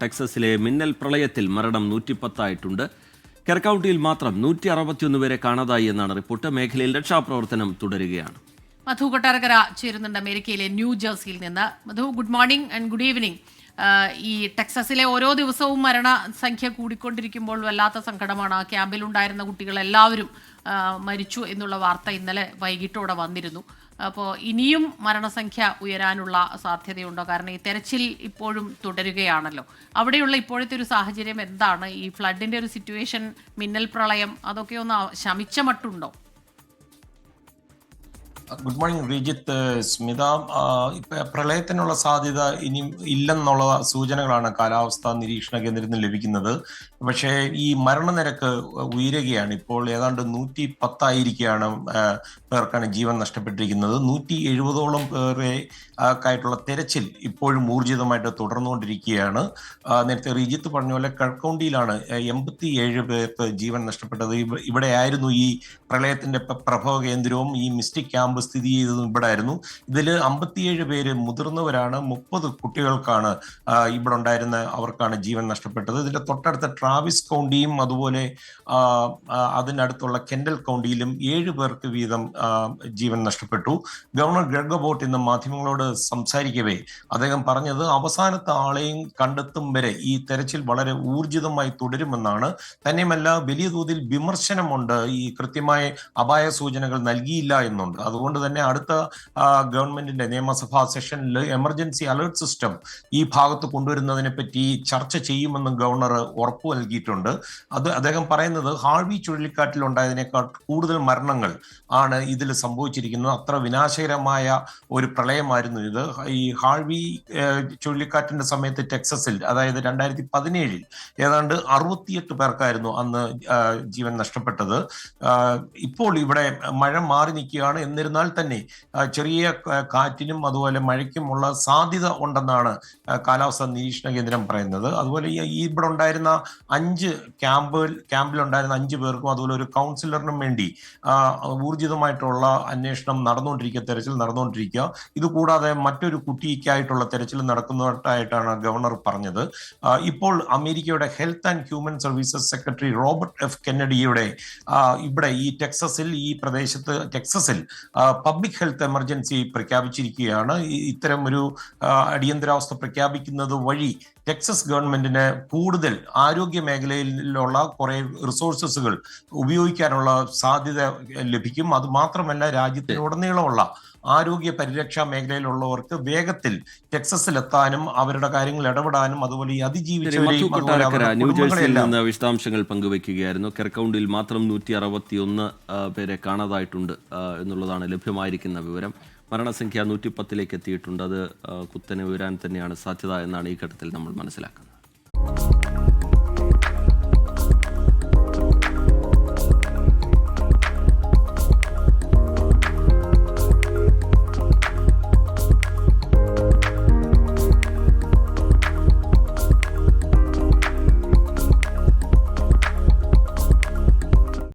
ടെക്സസിലെ മിന്നൽ പ്രളയത്തിൽ മരണം 110 കെർകൗണ്ടിയിൽ മാത്രം 161 പേരെ കാണാതായി എന്നാണ് റിപ്പോർട്ട്. മേഖലയിൽ രക്ഷാപ്രവർത്തനം തുടരുകയാണ്. മധു കൊട്ടാരക്കര ചേരുന്നുണ്ട് അമേരിക്കയിലെ ന്യൂജേഴ്സിയിൽ നിന്ന്. Madhu, good morning and good evening. ഈ ടെക്സസിലെ ഓരോ ദിവസവും മരണസംഖ്യ കൂടിക്കൊണ്ടിരിക്കുമ്പോൾ വല്ലാത്ത സങ്കടമാണ്. ക്യാമ്പിലുണ്ടായിരുന്ന കുട്ടികളെല്ലാവരും മരിച്ചു എന്നുള്ള വാർത്ത ഇന്നലെ വൈകിട്ടോടെ വന്നിരുന്നു. അപ്പോൾ ഇനിയും മരണസംഖ്യ ഉയരാനുള്ള സാധ്യതയുണ്ടോ? കാരണം ഈ തെരച്ചിൽ ഇപ്പോഴും തുടരുകയാണല്ലോ. അവിടെയുള്ള ഇപ്പോഴത്തെ ഒരു സാഹചര്യം എന്താണ്? ഈ ഫ്ലഡിൻ്റെ ഒരു സിറ്റുവേഷൻ, മിന്നൽ പ്രളയം, അതൊക്കെ ഒന്ന് ശമിച്ച മട്ടുണ്ടോ? Good morning Sreejith, Smitha. പ്രളയത്തിനുള്ള സാധ്യത ഇനിയും ഇല്ലെന്നുള്ള സൂചനകളാണ് കാലാവസ്ഥാ നിരീക്ഷണ കേന്ദ്രത്തിൽ നിന്ന് ലഭിക്കുന്നത്. പക്ഷേ ഈ മരണനിരക്ക് ഉയരുകയാണ്. ഇപ്പോൾ ഏതാണ്ട് 110 പേർക്കാണ് ജീവൻ നഷ്ടപ്പെട്ടിരിക്കുന്നത്. 170ഓളം പേരെ ആയിട്ടുള്ള തെരച്ചിൽ ഇപ്പോഴും ഊർജിതമായിട്ട് തുടർന്നുകൊണ്ടിരിക്കുകയാണ്. നേരത്തെ റിജിത്ത് പറഞ്ഞ പോലെ കെർകൗണ്ടിയിലാണ് 87 പേർക്ക് ജീവൻ നഷ്ടപ്പെട്ടത്. ഇവിടെയായിരുന്നു ഈ പ്രളയത്തിന്റെ പ്രഭവ കേന്ദ്രവും ഈ മിസ്റ്റിക് ക്യാമ്പ് സ്ഥിതി ചെയ്തതും ഇവിടെ ആയിരുന്നു. ഇതിൽ 57 പേര് മുതിർന്നവരാണ്, 30 കുട്ടികൾക്കാണ് ഇവിടെ ഉണ്ടായിരുന്ന അവർക്കാണ് ജീവൻ നഷ്ടപ്പെട്ടത്. ഇതിന്റെ തൊട്ടടുത്ത ട്രാവിസ് കൗണ്ടിയും അതുപോലെ അതിനടുത്തുള്ള കെൻഡൽ കൗണ്ടിയിലും 7 പേർക്ക് വീതം ജീവൻ നഷ്ടപ്പെട്ടു. ഗവർണർ ഗ്രെഗ് അബോട്ട് ഇന്ന് മാധ്യമങ്ങളോട് സംസാരിക്കവേ അദ്ദേഹം പറഞ്ഞത് അവസാനത്തെ ആളെയും കണ്ടെത്തും വരെ ഈ തെരച്ചിൽ വളരെ ഊർജിതമായി തുടരുമെന്നാണ്. തന്നെയുമല്ല, വലിയ തോതിൽ വിമർശനമുണ്ട്. ഈ കൃത്യമായ അപായ സൂചനകൾ നൽകിയില്ല എന്നുണ്ട്. അതുകൊണ്ട് തന്നെ അടുത്ത ഗവൺമെന്റിന്റെ നിയമസഭാ സെഷനിൽ എമർജൻസി അലേർട്ട് സിസ്റ്റം ഈ ഭാഗത്ത് കൊണ്ടുവരുന്നതിനെ പറ്റി ചർച്ച ചെയ്യുമെന്നും ഗവർണർ ഉറപ്പു നൽകിയിട്ടുണ്ട്. അത് അദ്ദേഹം പറയുന്നത് ഹാർവി ചുഴലിക്കാറ്റിൽ ഉണ്ടായതിനേക്കാൾ കൂടുതൽ മരണങ്ങൾ ആണ് ഇതിൽ സംഭവിച്ചിരിക്കുന്നത്. അത്ര വിനാശകരമായ ഒരു പ്രളയമായിരുന്നു ഇത്. ഈ ഹാർവി ചുഴലിക്കാറ്റിന്റെ സമയത്ത് ടെക്സസിൽ, അതായത് 2017 ഏതാണ്ട് 68 പേർക്കായിരുന്നു അന്ന് ജീവൻ നഷ്ടപ്പെട്ടത്. ഇപ്പോൾ ഇവിടെ മഴ മാറി നിൽക്കുകയാണ്. എന്നിരുന്നാൽ തന്നെ ചെറിയ കാറ്റിനും അതുപോലെ മഴയ്ക്കുമുള്ള സാധ്യത ഉണ്ടെന്നാണ് കാലാവസ്ഥാ നിരീക്ഷണ കേന്ദ്രം പറയുന്നത്. അതുപോലെ ഇവിടെ ഉണ്ടായിരുന്ന 5 ക്യാമ്പിലുണ്ടായിരുന്ന 5 പേർക്കും അതുപോലെ ഒരു കൗൺസിലറിനും വേണ്ടി ഊർജിതമായിട്ടുള്ള അന്വേഷണം നടന്നുകൊണ്ടിരിക്കുക, തെരച്ചിൽ നടന്നുകൊണ്ടിരിക്കുക. ഇതുകൂടാതെ മറ്റൊരു കുട്ടിക്കായിട്ടുള്ള തെരച്ചിൽ നടക്കുന്നതായിട്ടാണ് ഗവർണർ പറഞ്ഞത്. ഇപ്പോൾ അമേരിക്കയുടെ health and human services secretary Robert F കെന്നഡിയുടെ ഇവിടെ ഈ ടെക്സസിൽ, ഈ പ്രദേശത്ത് ടെക്സസിൽ പബ്ലിക് ഹെൽത്ത് എമർജൻസി പ്രഖ്യാപിച്ചിരിക്കുകയാണ്. ഇത്തരം ഒരു അടിയന്തരാവസ്ഥ പ്രഖ്യാപിക്കുന്നത് വഴി ടെക്സസ് ഗവൺമെന്റിന് കൂടുതൽ ആരോഗ്യ മേഖലയിലുള്ള കുറെ റിസോഴ്സസുകൾ ഉപയോഗിക്കാനുള്ള സാധ്യത ലഭിക്കും. അത് മാത്രമല്ല, രാജ്യത്തിനുടനീളമുള്ള ആരോഗ്യ പരിരക്ഷാ മേഖലയിലുള്ളവർക്ക് വേഗത്തിൽ ടെക്സസിലെത്താനും അവരുടെ കാര്യങ്ങൾ ഇടപെടാനും അതുപോലെ ഈ ന്യൂജേഴ്സിയിൽ നിന്ന് വിശദാംശങ്ങൾ പങ്കുവയ്ക്കുകയായിരുന്നു. കെർകൗണ്ടിയിൽ മാത്രം 161 പേരെ കാണാതായിട്ടുണ്ട് എന്നുള്ളതാണ് ലഭ്യമായിരിക്കുന്ന വിവരം. മരണസംഖ്യ 110 എത്തിയിട്ടുണ്ട്. അത് കുത്തനെ ഉയരാൻ തന്നെയാണ് സാധ്യത എന്നാണ് ഈ ഘട്ടത്തിൽ നമ്മൾ മനസ്സിലാക്കുന്നത്.